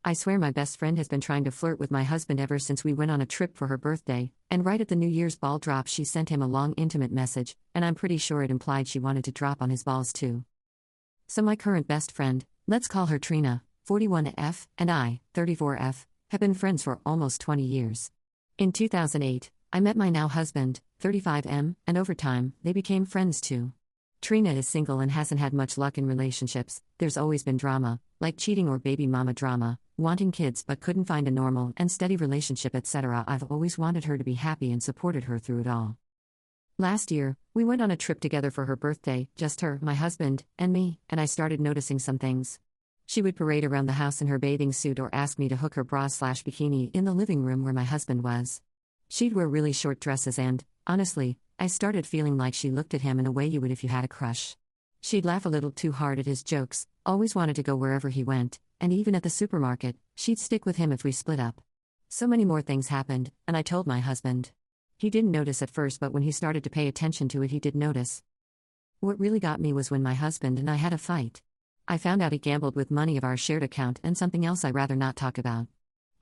I swear my best friend has been trying to flirt with my husband ever since we went on a trip for her birthday, and right at the New Year's ball drop she sent him a long intimate message, and I'm pretty sure it implied she wanted to drop on his balls too. So my current best friend, let's call her Trina, 41F, and I, 34F, have been friends for almost 20 years. In 2008, I met my now husband, 35M, and over time, they became friends too. Trina is single and hasn't had much luck in relationships. There's always been drama, like cheating or baby mama drama, wanting kids but couldn't find a normal and steady relationship, etc. I've always wanted her to be happy and supported her through it all. Last year, we went on a trip together for her birthday, just her, my husband, and me, and I started noticing some things. She would parade around the house in her bathing suit or ask me to hook her bra/bikini in the living room where my husband was. She'd wear really short dresses and, honestly, I started feeling like she looked at him in a way you would if you had a crush. She'd laugh a little too hard at his jokes, always wanted to go wherever he went, and even at the supermarket, she'd stick with him if we split up. So many more things happened, and I told my husband. He didn't notice at first, but when he started to pay attention to it, he did notice. What really got me was when my husband and I had a fight. I found out he gambled with money of our shared account and something else I'd rather not talk about.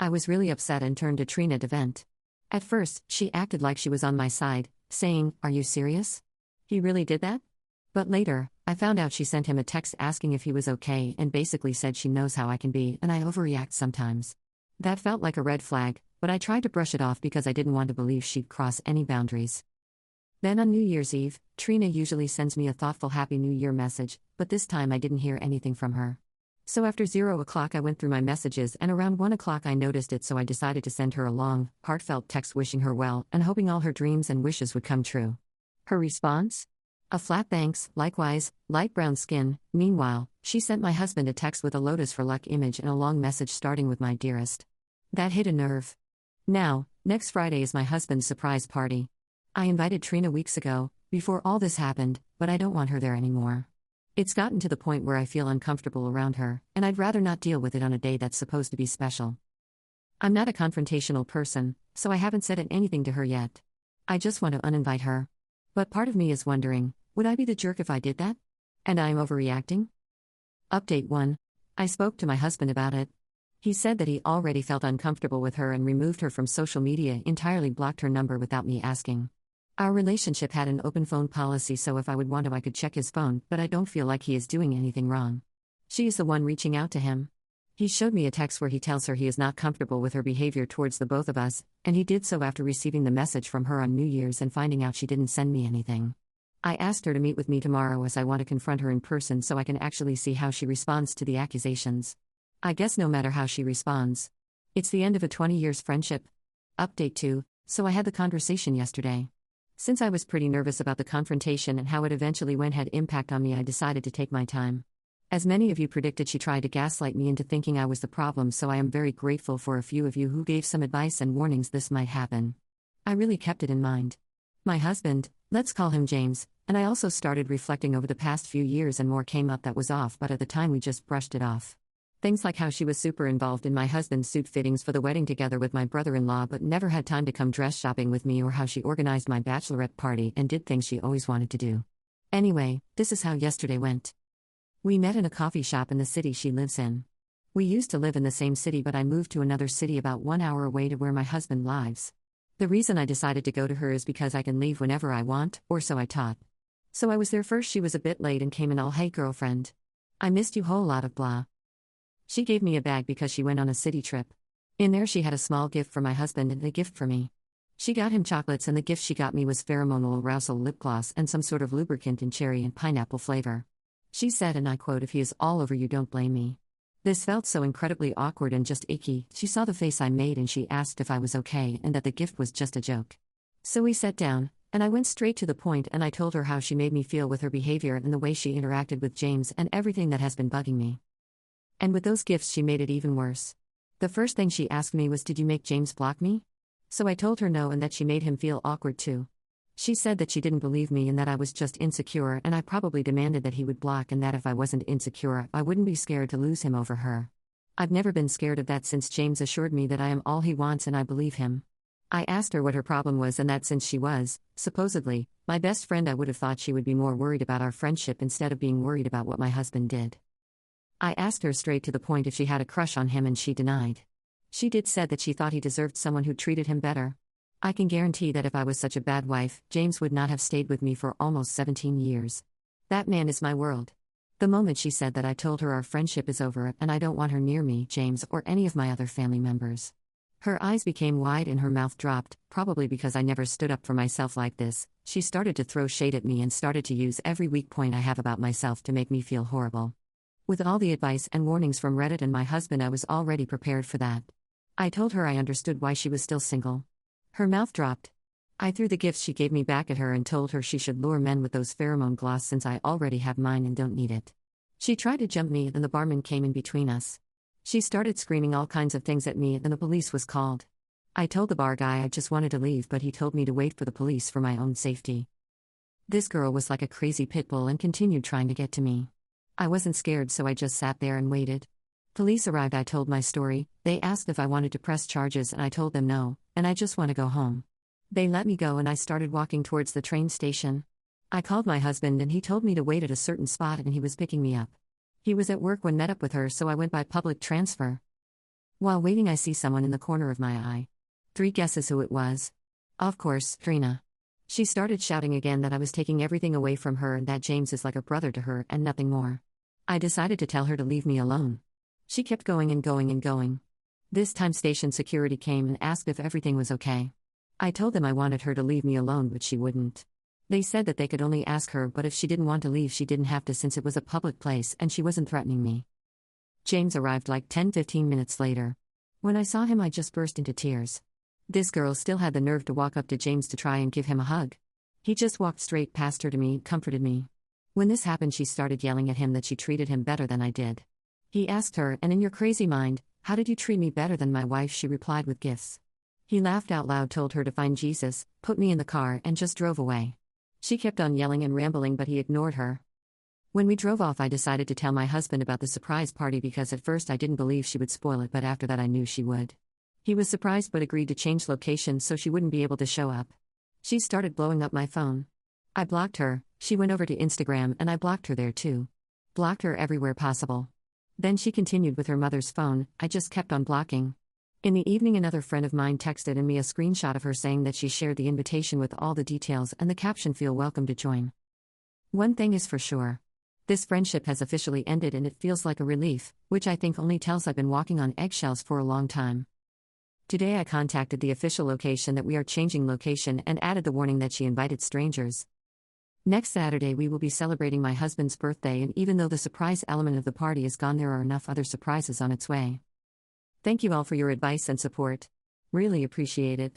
I was really upset and turned to Trina to vent. At first, she acted like she was on my side, saying, "Are you serious? He really did that?" But later, I found out she sent him a text asking if he was okay and basically said she knows how I can be and I overreact sometimes. That felt like a red flag, but I tried to brush it off because I didn't want to believe she'd cross any boundaries. Then on New Year's Eve, Trina usually sends me a thoughtful Happy New Year message, but this time I didn't hear anything from her. So after 0 o'clock I went through my messages and around 1 o'clock I noticed it, so I decided to send her a long, heartfelt text wishing her well and hoping all her dreams and wishes would come true. Her response? A flat thanks, likewise, light brown skin. Meanwhile, she sent my husband a text with a Lotus for Luck image and a long message starting with my dearest. That hit a nerve. Now, next Friday is my husband's surprise party. I invited Trina weeks ago, before all this happened, but I don't want her there anymore. It's gotten to the point where I feel uncomfortable around her, and I'd rather not deal with it on a day that's supposed to be special. I'm not a confrontational person, so I haven't said anything to her yet. I just want to uninvite her. But part of me is wondering, would I be the jerk if I did that? And I'm overreacting? Update 1. I spoke to my husband about it. He said that he already felt uncomfortable with her and removed her from social media, entirely blocked her number without me asking. Our relationship had an open phone policy, so if I would want to I could check his phone, but I don't feel like he is doing anything wrong. She is the one reaching out to him. He showed me a text where he tells her he is not comfortable with her behavior towards the both of us, and he did so after receiving the message from her on New Year's and finding out she didn't send me anything. I asked her to meet with me tomorrow as I want to confront her in person so I can actually see how she responds to the accusations. I guess no matter how she responds, it's the end of a 20 years friendship. Update 2. So I had the conversation yesterday. Since I was pretty nervous about the confrontation and how it eventually went had impact on me, I decided to take my time. As many of you predicted, she tried to gaslight me into thinking I was the problem, so I am very grateful for a few of you who gave some advice and warnings this might happen. I really kept it in mind. My husband, let's call him James, and I also started reflecting over the past few years, and more came up that was off, but at the time we just brushed it off. Things like how she was super involved in my husband's suit fittings for the wedding together with my brother-in-law but never had time to come dress shopping with me, or how she organized my bachelorette party and did things she always wanted to do. Anyway, this is how yesterday went. We met in a coffee shop in the city she lives in. We used to live in the same city, but I moved to another city about 1 hour away to where my husband lives. The reason I decided to go to her is because I can leave whenever I want, or so I thought. So I was there first. She was a bit late and came in all, "Hey girlfriend, I missed you whole lot of blah." She gave me a bag because she went on a city trip. In there she had a small gift for my husband and a gift for me. She got him chocolates, and the gift she got me was pheromonal arousal lip gloss and some sort of lubricant in cherry and pineapple flavor. She said, and I quote, "If he is all over you, don't blame me." This felt so incredibly awkward and just icky. She saw the face I made and she asked if I was okay and that the gift was just a joke. So we sat down, and I went straight to the point, and I told her how she made me feel with her behavior and the way she interacted with James and everything that has been bugging me. And with those gifts she made it even worse. The first thing she asked me was, "Did you make James block me?" So I told her no, and that she made him feel awkward too. She said that she didn't believe me and that I was just insecure, and I probably demanded that he would block, and that if I wasn't insecure, I wouldn't be scared to lose him over her. I've never been scared of that since James assured me that I am all he wants, and I believe him. I asked her what her problem was, and that since she was, supposedly, my best friend, I would have thought she would be more worried about our friendship instead of being worried about what my husband did. I asked her straight to the point if she had a crush on him and she denied. She said that she thought he deserved someone who treated him better. I can guarantee that if I was such a bad wife, James would not have stayed with me for almost 17 years. That man is my world. The moment she said that, I told her our friendship is over and I don't want her near me, James, or any of my other family members. Her eyes became wide and her mouth dropped, probably because I never stood up for myself like this. She started to throw shade at me and started to use every weak point I have about myself to make me feel horrible. With all the advice and warnings from Reddit and my husband, I was already prepared for that. I told her I understood why she was still single. Her mouth dropped. I threw the gifts she gave me back at her and told her she should lure men with those pheromone gloss since I already have mine and don't need it. She tried to jump me and the barman came in between us. She started screaming all kinds of things at me and the police was called. I told the bar guy I just wanted to leave, but he told me to wait for the police for my own safety. This girl was like a crazy pit bull and continued trying to get to me. I wasn't scared, so I just sat there and waited. Police arrived. I told my story. They asked if I wanted to press charges and I told them no, and I just want to go home. They let me go and I started walking towards the train station. I called my husband and he told me to wait at a certain spot and he was picking me up. He was at work when met up with her, so I went by public transfer. While waiting, I see someone in the corner of my eye. 3 guesses who it was. Of course, Trina. She started shouting again that I was taking everything away from her and that James is like a brother to her and nothing more. I decided to tell her to leave me alone. She kept going and going and going. This time station security came and asked if everything was okay. I told them I wanted her to leave me alone, but she wouldn't. They said that they could only ask her, but if she didn't want to leave, she didn't have to since it was a public place and she wasn't threatening me. James arrived like 10-15 minutes later. When I saw him, I just burst into tears. This girl still had the nerve to walk up to James to try and give him a hug. He just walked straight past her to me, comforted me. When this happened, she started yelling at him that she treated him better than I did. He asked her, "And in your crazy mind, how did you treat me better than my wife?" She replied with gifts. He laughed out loud, told her to find Jesus, put me in the car, and just drove away. She kept on yelling and rambling, but he ignored her. When we drove off, I decided to tell my husband about the surprise party because at first I didn't believe she would spoil it, but after that I knew she would. He was surprised but agreed to change location so she wouldn't be able to show up. She started blowing up my phone. I blocked her. She went over to Instagram and I blocked her there too. Blocked her everywhere possible. Then she continued with her mother's phone. I just kept on blocking. In the evening, another friend of mine texted me a screenshot of her saying that she shared the invitation with all the details and the caption, "Feel welcome to join." One thing is for sure. This friendship has officially ended and it feels like a relief, which I think only tells I've been walking on eggshells for a long time. Today I contacted the official location that we are changing location and added the warning that she invited strangers. Next Saturday we will be celebrating my husband's birthday, and even though the surprise element of the party is gone, there are enough other surprises on its way. Thank you all for your advice and support. Really appreciate it.